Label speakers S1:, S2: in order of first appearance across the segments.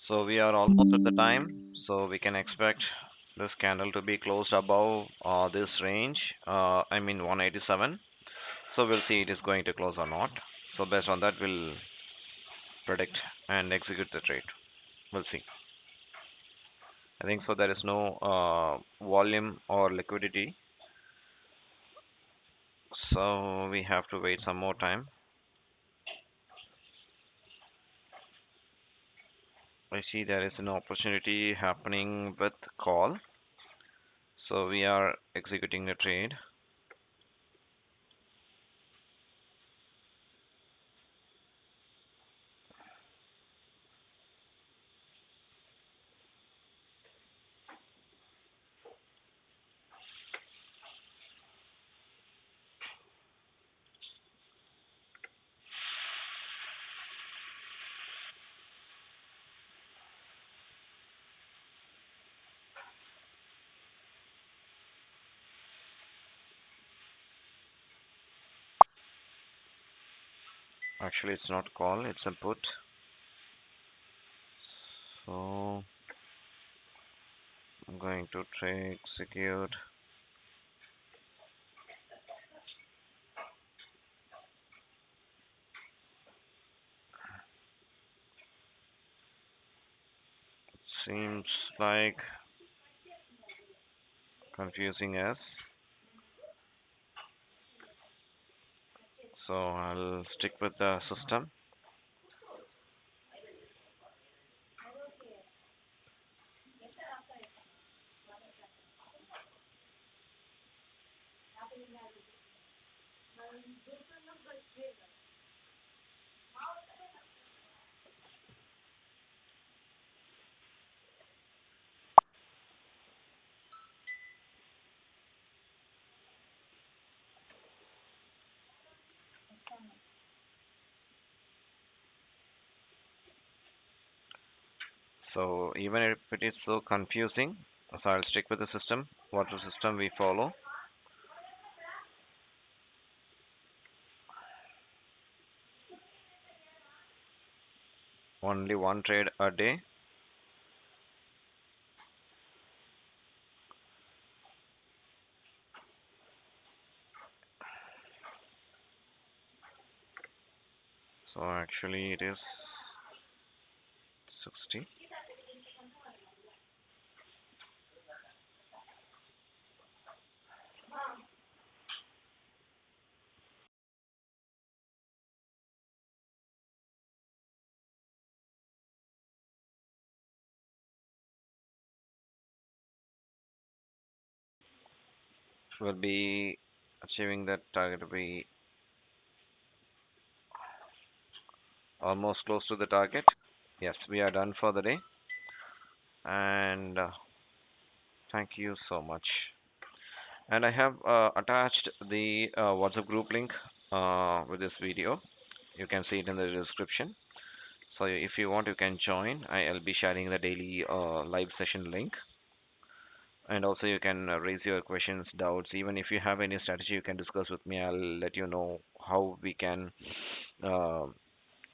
S1: So we are almost at the time, so we can expect this candle to be closed above this range, I mean 187. So we'll see it is going to close or not. So based on that, we'll predict and execute the trade. We'll see. I think so. There is no volume or liquidity, so we have to wait some more time. I see there is an opportunity happening with call, so we are executing the trade. Actually, it's not call, it's a put. So I'm going to trade execute. Seems like confusing us. So I'll stick with the system. So even if it is so confusing, so I'll stick with the system. What the system we follow. Only one trade a day. So actually it is 60. Will be achieving that target to be almost close to the target. Yes, we are done for the day. And thank you so much. And I have attached the WhatsApp group link with this video. You can see it in the description. So if you want, you can join. I'll be sharing the daily live session link. And also you can raise your questions, doubts. Even if you have any strategy, you can discuss with me. I'll let you know how we can, uh,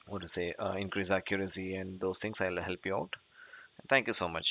S1: what to say, increase accuracy and those things. I'll help you out. Thank you so much.